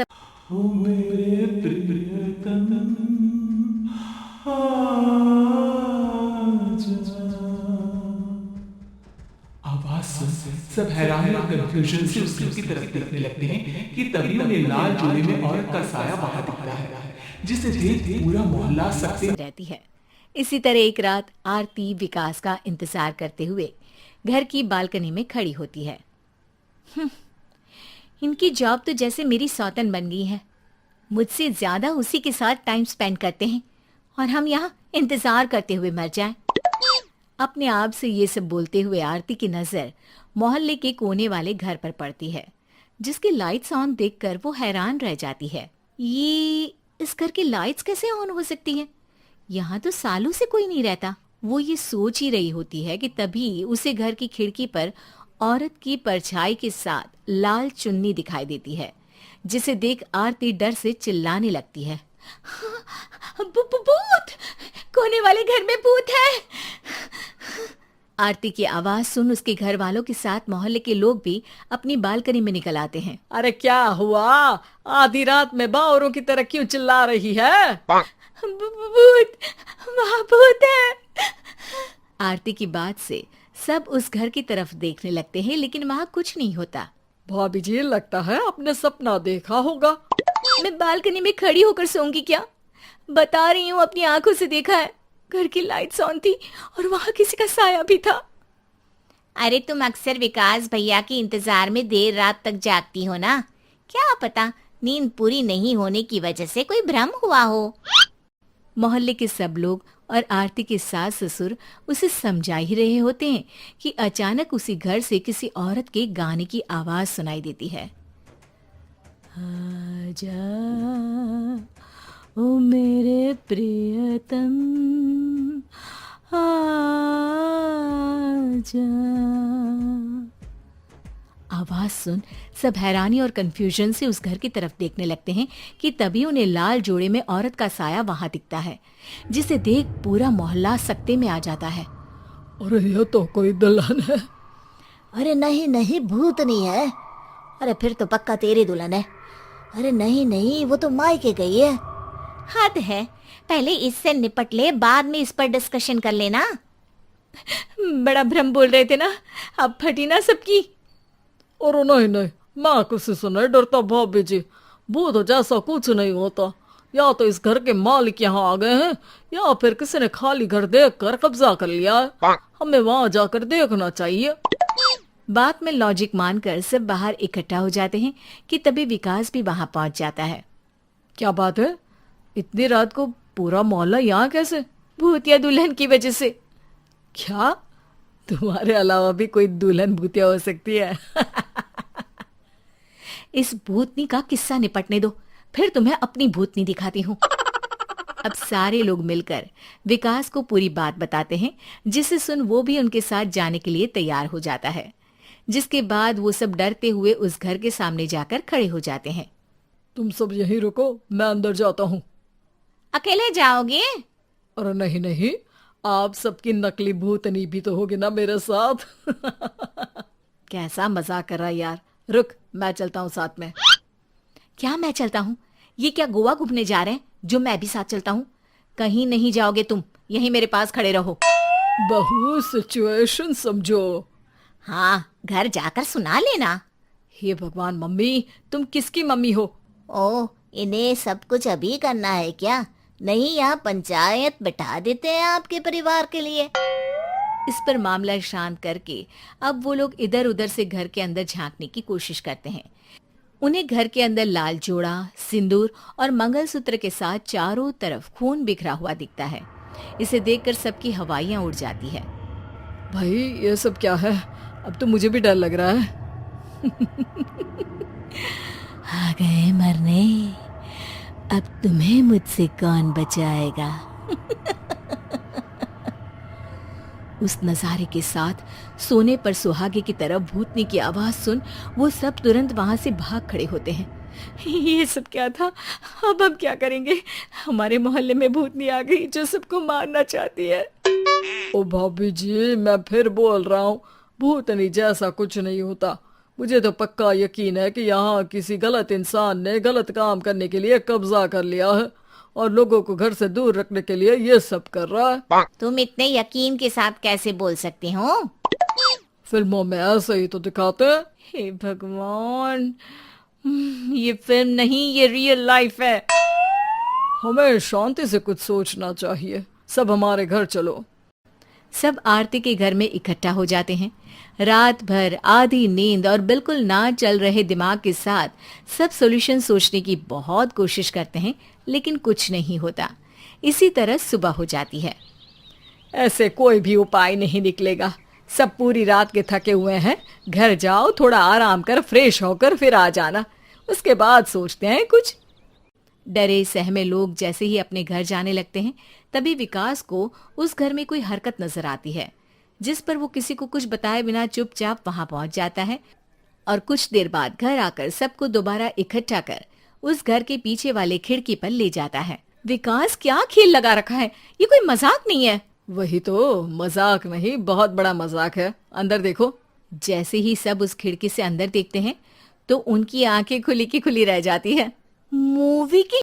ओ मेरे प्रियतम आवाज सुन सब हैरानी और कंफ्यूजन से उस घर की तरफ देखने लगते हैं कि तभी उन्हें लाल जोड़े में औरत का साया वहां दिखता है, जिसे देख पूरा मोहल्ला सकते रहती है। इसी तरह एक रात आरती विकास का इंतजार करते हुए घर की बालकनी में खड़ी होती है। इनकी जॉब तो जैसे मेरी सौतन बन गई है। मुझसे ज्यादा उसी के साथ टाइम स्पेंड करते हैं और हम यहाँ इंतजार करते हुए मर जाएं। अपने आप से ये सब बोलते हुए आरती की नजर मोहल्ले के कोने वाले घर पर पड़ती है, जिसकी लाइट्स ऑन देखकर वो हैरान रह जाती है। ये इस घर की लाइट्स कैसे ऑन हो सकती हैं? यहाँ तो सालों से कोई नहीं रहता। वो ये सोच ही रही होती है कि तभी उसे घर की खिड़की पर औरत की परछाई के साथ लाल चुन्नी दिखाई देती है, जिसे देख आरती डर से चिल्लाने लगती है। भूत! कोने वाले घर में भूत है! आरती की आवाज सुन उसके घर वालों के साथ मोहल्ले के लोग भी अपनी बालकनी में निकल आते हैं। अरे क्या हुआ? आधी रात में बावरों की तरह क्यों चिल्ला रही है? भूत! वहाँ भूत है! आरती की बात से सब उस घर की तरफ देखने लगते हैं, लेकिन वहाँ कुछ नहीं होता। भाभी जी, लगता है आपने सपना देखा होगा। मैं बालकनी में खड़ी होकर सोऊंगी क्या? बता रही हूँ, अपनी आंखों से देखा है। घर की लाइट्स ऑन थी और वहाँ किसी का साया भी था। अरे तुम अक्सर विकास भैया के इंतजार में देर रात तक जागती हो ना, क्या पता नींद पूरी नहीं होने की वजह से कोई भ्रम हुआ हो। मोहल्ले के सब लोग और आरती के सास ससुर उसे समझा ही रहे होते हैं कि अचानक उसी घर से किसी औरत के गाने की आवाज सुनाई देती है। आजा ओ मेरे प्रियतम आजा। आवाज सुन सब हैरानी और कंफ्यूजन से उस घर की तरफ देखने लगते हैं कि तभी उन्हें लाल जोड़े में औरत का साया वहां दिखता है, जिसे देख पूरा मोहल्ला सकते में आ जाता है। अरे ये तो कोई दुल्हन है। अरे नहीं नहीं, भूत नहीं है। अरे फिर तो पक्का तेरी दुल्हन है। अरे नहीं नहीं, वो तो मायके गई है। हद है, पहले इससे निपट ले, बाद में इस पर डिस्कशन कर लेना। बड़ा भ्रम बोल रहे थे ना, अब फटी ना सबकी। और नहीं नहीं, मैं किसी से नहीं डरता भाभी जी। भूत जैसा कुछ नहीं होता। या तो इस घर के मालिक यहाँ आ गए हैं, या फिर किसी ने खाली घर देख कर कब्जा कर लिया है। हमें वहां जाकर देखना चाहिए। बात में लॉजिक मानकर सब बाहर इकट्ठा हो जाते हैं कि तभी विकास भी वहां पहुंच जाता है। क्या बात है? इतनी रात को पूरा मोहल्ला यहाँ कैसे? भूतिया दुल्हन की वजह से। क्या तुम्हारे अलावा भी कोई दुल्हन भूतिया हो सकती है? इस भूतनी का किस्सा निपटने दो, फिर तुम्हें अपनी भूतनी दिखाती हूँ। अब सारे लोग मिलकर विकास को पूरी बात बताते हैं, जिसे सुन वो भी उनके साथ जाने के लिए तैयार हो जाता है। जिसके बाद वो सब डरते हुए उस घर के सामने जाकर खड़े हो जाते हैं। तुम सब यहीं रुको, मैं अंदर जाता हूँ। अकेले जाओगे? अरे नहीं नहीं, आप सबकी नकली भूतनी भी तो होगी ना मेरे साथ। कैसा मजाक कर रहा है यार। रुक, मैं चलता हूँ साथ में। क्या मैं चलता हूँ? ये क्या गोवा घूमने जा रहे हैं जो मैं भी साथ चलता हूँ? कहीं नहीं जाओगे तुम, यहीं मेरे पास खड़े रहो। बहू सिचुएशन समझो। हाँ, घर जाकर सुना लेना। हे भगवान, मम्मी तुम किसकी मम्मी हो? ओ, इन्हें सब कुछ अभी करना है क्या? नहीं, यहाँ पंचायत बैठा देते हैं आपके परिवार के लिए। इस पर मामला शांत करके अब वो लोग इधर उधर से घर के अंदर झांकने की कोशिश करते हैं। उन्हें घर के अंदर लाल जोड़ा, सिंदूर और मंगलसूत्र के साथ चारों तरफ खून बिखरा हुआ दिखता है। इसे देखकर सबकी हवाइयां उड़ जाती है। भाई ये सब क्या है? अब तो मुझे भी डर लग रहा है। आ गए मरने, अब तुम्हें मुझसे कौन बचाएगा? उस नजारे के साथ सोने पर सुहागे की तरह भूतनी की आवाज सुन वो सब तुरंत वहां से भाग खड़े होते हैं। ये सब क्या था? अब हम क्या करेंगे? हमारे मोहल्ले में भूतनी आ गई जो सबको मारना चाहती है। ओ भाभी जी, मैं फिर बोल रहा हूँ, भूतनी जैसा कुछ नहीं होता। मुझे तो पक्का यकीन है कि यहाँ किसी गलत इंसान ने गलत काम करने के लिए कब्जा कर लिया है और लोगों को घर से दूर रखने के लिए ये सब कर रहा है। तुम इतने यकीन के साथ कैसे बोल सकते हो? फिल्मों में ऐसे ही तो दिखाते हैं। हे भगवान, ये फिल्म नहीं, ये रियल लाइफ है। हमें शांति से कुछ सोचना चाहिए। सब हमारे घर चलो। सब आरती के घर में इकट्ठा हो जाते हैं। रात भर आधी नींद और बिल्कुल ना चल रहे दिमाग के साथ सब सॉल्यूशन सोचने की बहुत कोशिश करते हैं, लेकिन कुछ नहीं होता। इसी तरह सुबह हो जाती है। ऐसे कोई भी उपाय नहीं निकलेगा। सब पूरी रात के थके हुए हैं। घर जाओ, थोड़ा आराम कर, फ्रेश होकर फिर आ जाना, उसके बाद सोचते हैं कुछ। डरे सहमे लोग जैसे ही अपने घर जाने लगते हैं, तभी विकास को उस घर में कोई हरकत नजर आती है, जिस पर वो किसी को कुछ बताए बिना चुपचाप वहां पहुंच जाता है और कुछ देर बाद घर आकर सबको दोबारा इकट्ठा कर उस घर के पीछे वाले खिड़की पर ले जाता है। विकास, क्या खेल लगा रखा है? ये कोई मजाक नहीं है। वही तो, मजाक नहीं, बहुत बड़ा मजाक है। अंदर देखो। जैसे ही सब उस खिड़की से अंदर देखते हैं तो उनकी आंखें खुली की खुली रह जाती है। मूवी की